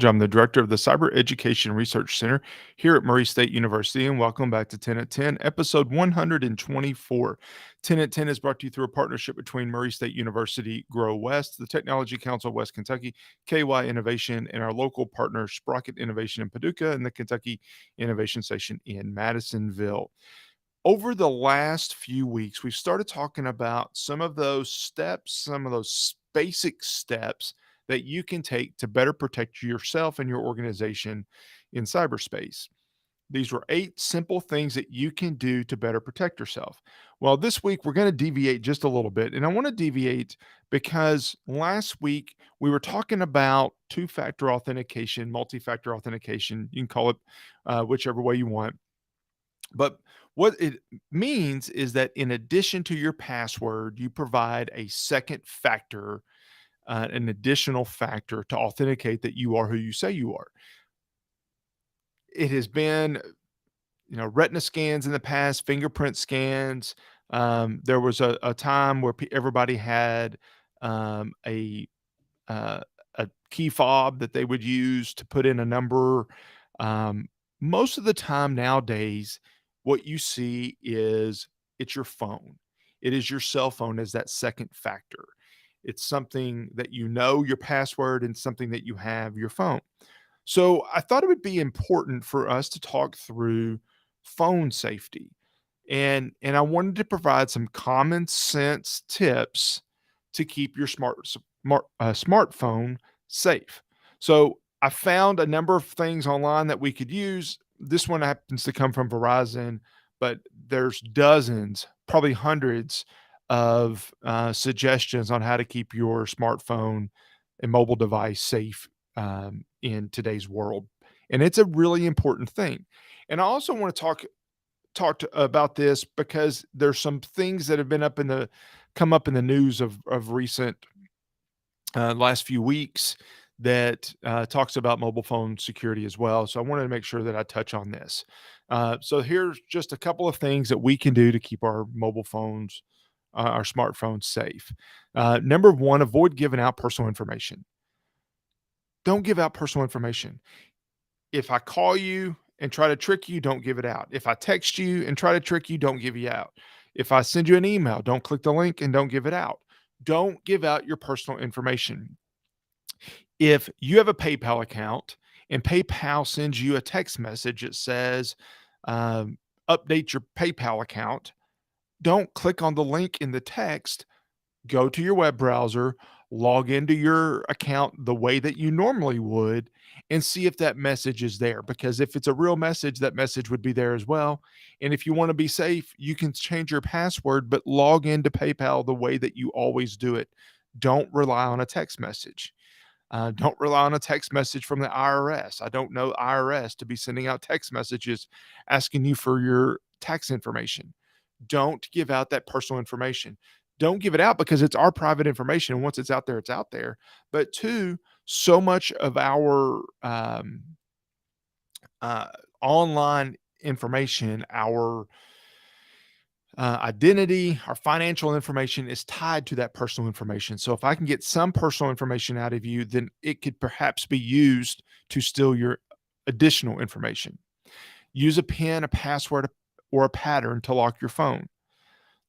I'm the director of the Cyber Education Research Center here at Murray State University, and welcome back to 10 at 10, episode 124. 10 at 10 is brought to you through a partnership between Murray State University, Grow West, the Technology Council of West Kentucky, KY Innovation, and our local partner, Sprocket Innovation in Paducah, and the Kentucky Innovation Station in Madisonville. Over the last few weeks, we've started talking about some of those steps, some of those basic steps that you can take to better protect yourself and your organization in cyberspace. These were 8 simple things that you can do to better protect yourself. Well, this week we're going to deviate just a little bit. And I want to deviate because last week we were talking about two factor authentication, multi factor authentication. You can call it whichever way you want. But what it means is that in addition to your password, you provide a second factor, an additional factor to authenticate that you are who you say you are. It has been, retina scans in the past, fingerprint scans. There was a time where everybody had a uh, a key fob that they would use to put in a number. Um, Most of the time nowadays, what you see is it's your phone. It is your cell phone as that second factor. It's something that you know your password and something that you have your phone. So I thought it would be important for us to talk through phone safety. And I wanted to provide some common sense tips to keep your smartphone safe. So I found a number of things online that we could use. This one happens to come from Verizon, but there's dozens, probably hundreds of suggestions on how to keep your smartphone and mobile device safe in today's world. And it's a really important thing. And I also want to about this because there's some things that have been come up in the news of recent last few weeks that talks about mobile phone security as well. So I wanted to make sure that I touch on this. So here's just a couple of things that we can do to keep our mobile phones, our smartphones safe. Number one, avoid giving out personal information. Don't give out personal information. If I call you and try to trick you, don't give it out. If I text you and try to trick you, don't give you out. If I send you an email, don't click the link and don't give it out. Don't give out your personal information. If you have a PayPal account and PayPal sends you a text message that says, update your PayPal account, don't click on the link in the text. Go to your web browser, log into your account the way that you normally would, and see if that message is there. Because if it's a real message, that message would be there as well. And if you want to be safe, you can change your password, but log into PayPal the way that you always do it. Don't rely on a text message. Don't rely on a text message from the IRS. I don't know IRS to be sending out text messages asking you for your tax information. Don't give out that personal information. Don't give it out because it's our private information. And once it's out there, it's out there. But two, so much of our uh, online information, our identity, our financial information is tied to that personal information. So if I can get some personal information out of you, then it could perhaps be used to steal your additional information. Use a PIN, a password, or a pattern to lock your phone.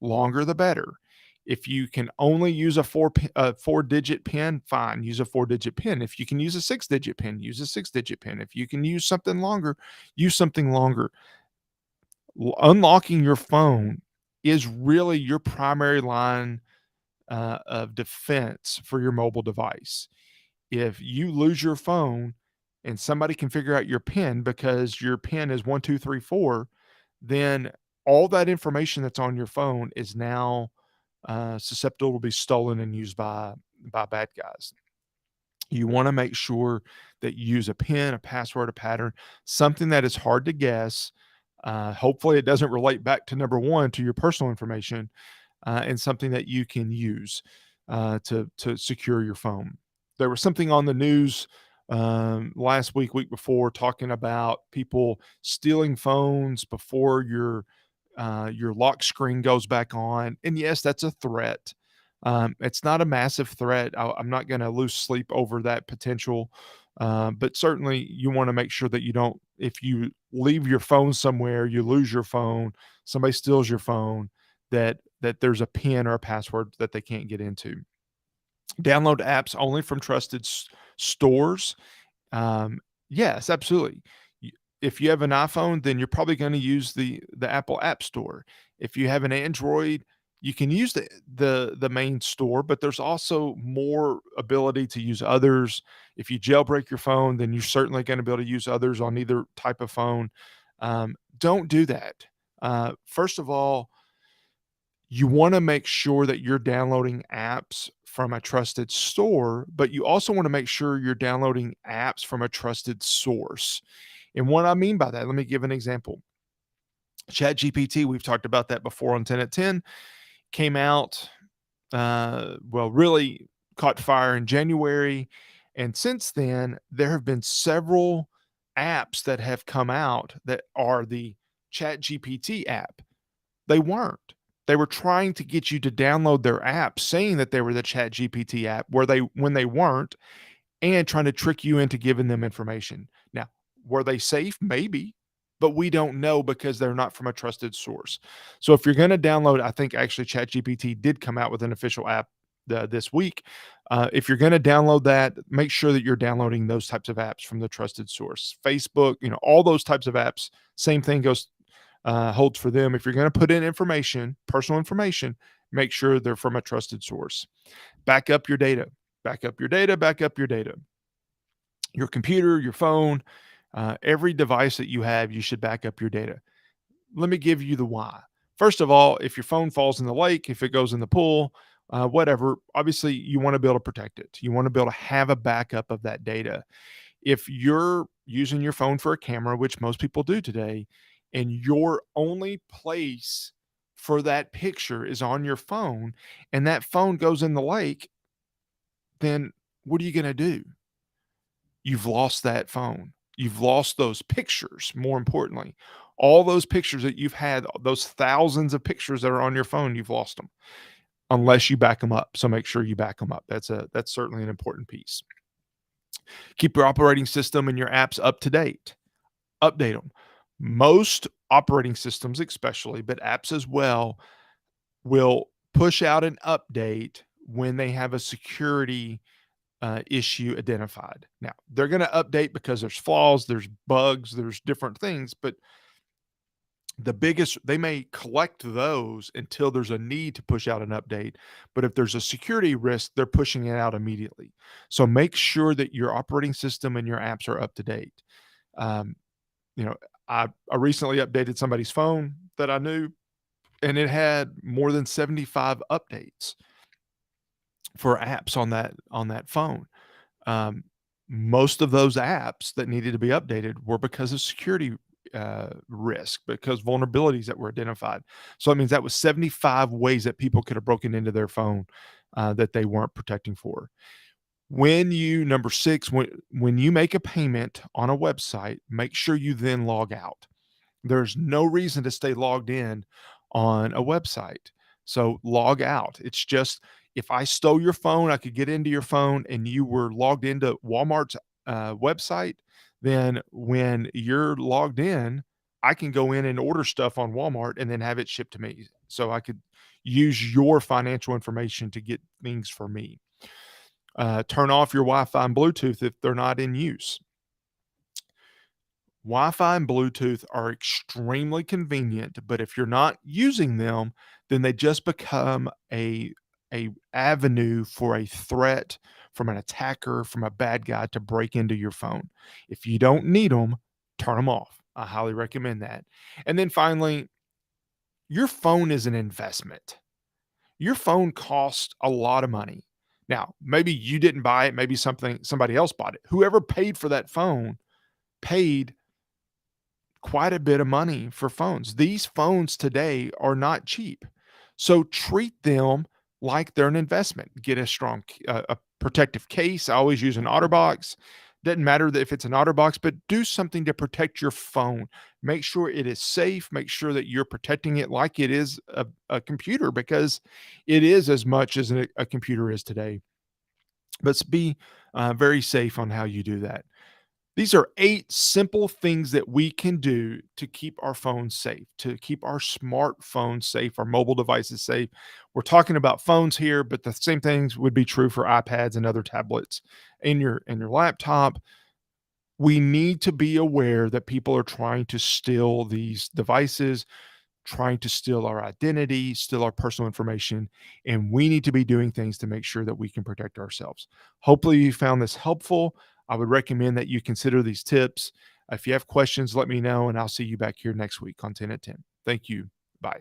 Longer the better. If you can only use a 4-digit PIN, fine, use a 4-digit PIN. If you can use a 6-digit PIN, use a 6-digit PIN. If you can use something longer, use something longer. Unlocking your phone is really your primary line of defense for your mobile device. If you lose your phone and somebody can figure out your PIN because your PIN is 1234, then all that information that's on your phone is now susceptible to be stolen and used by bad guys. You want to make sure that you use a PIN, a password, a pattern, something that is hard to guess. Hopefully, it doesn't relate back to number one to your personal information, and something that you can use to secure your phone. There was something on the news last week before, talking about people stealing phones before your lock screen goes back on. And yes, that's a threat. It's not a massive threat. I'm not going to lose sleep over that potential, But certainly you want to make sure that you don't, if you leave your phone somewhere, you lose your phone, somebody steals your phone, that there's a pin or a password that they can't get into. Download apps only from trusted stores. Um, yes, absolutely. Y If you have an iPhone, then you're probably gonna use the Apple App Store. If you have an Android, you can use the main store, but there's also more ability to use others. If you jailbreak your phone, then you're certainly gonna be able to use others on either type of phone. Don't do that. First of all, you wanna make sure that you're downloading apps from a trusted store, but you also wanna make sure you're downloading apps from a trusted source. And what I mean by that, let me give an example. ChatGPT, we've talked about that before on 10 at 10, came out, really caught fire in January. And since then, there have been several apps that have come out that are the ChatGPT app. They weren't. They were trying to get you to download their app saying that they were the ChatGPT app where they when they weren't, and trying to trick you into giving them information. Now, were they safe? Maybe, but we don't know because they're not from a trusted source. So if you're going to download, I think actually ChatGPT did come out with an official app this week. If you're going to download that, make sure that you're downloading those types of apps from the trusted source. Facebook, all those types of apps. Same thing goes holds for them. If you're going to put in information, personal information, make sure they're from a trusted source. Back up your data. Back up your data. Back up your data. Your computer, your phone, every device that you have, you should back up your data. Let me give you the why. First of all, if your phone falls in the lake, if it goes in the pool, whatever, obviously you want to be able to protect it. You want to be able to have a backup of that data. If you're using your phone for a camera, which most people do today, and your only place for that picture is on your phone, and that phone goes in the lake, then what are you going to do? You've lost that phone. You've lost those pictures, more importantly. All those pictures that you've had, those thousands of pictures that are on your phone, you've lost them unless you back them up. So make sure you back them up. That's certainly an important piece. Keep your operating system and your apps up to date. Update them. Most operating systems, especially, but apps as well, will push out an update when they have a security issue identified. Now, they're going to update because there's flaws, there's bugs, there's different things, but they may collect those until there's a need to push out an update. But if there's a security risk, they're pushing it out immediately. So make sure that your operating system and your apps are up to date. Um, you know, I recently updated somebody's phone that I knew, and it had more than 75 updates for apps on that phone. Um, Most of those apps that needed to be updated were because of security risk, because vulnerabilities that were identified. So that means that was 75 ways that people could have broken into their phone that they weren't protecting for. Number six, when you make a payment on a website, make sure you then log out. There's no reason to stay logged in on a website. So log out. It's just if I stole your phone, I could get into your phone and you were logged into Walmart's website, then when you're logged in, I can go in and order stuff on Walmart and then have it shipped to me. So I could use your financial information to get things for me. Turn off your Wi-Fi and Bluetooth if they're not in use. Wi-Fi and Bluetooth are extremely convenient, but if you're not using them, then they just become a avenue for a threat from an attacker, from a bad guy to break into your phone. If you don't need them, turn them off. I highly recommend that. And then finally, your phone is an investment. Your phone costs a lot of money. Now, maybe you didn't buy it, maybe somebody else bought it. Whoever paid for that phone paid quite a bit of money for phones. These phones today are not cheap. So treat them like they're an investment. Get a protective case. I always use an OtterBox. Doesn't matter if it's an OtterBox, but do something to protect your phone. Make sure it is safe. Make sure that you're protecting it like it is a computer, because it is as much as a computer is today. But be very safe on how you do that. These are 8 simple things that we can do to keep our phones safe, to keep our smartphones safe, our mobile devices safe. We're talking about phones here, but the same things would be true for iPads and other tablets in your laptop. We need to be aware that people are trying to steal these devices, trying to steal our identity, steal our personal information, and we need to be doing things to make sure that we can protect ourselves. Hopefully, you found this helpful. I would recommend that you consider these tips. If you have questions, let me know, and I'll see you back here next week on 10 at 10. Thank you. Bye.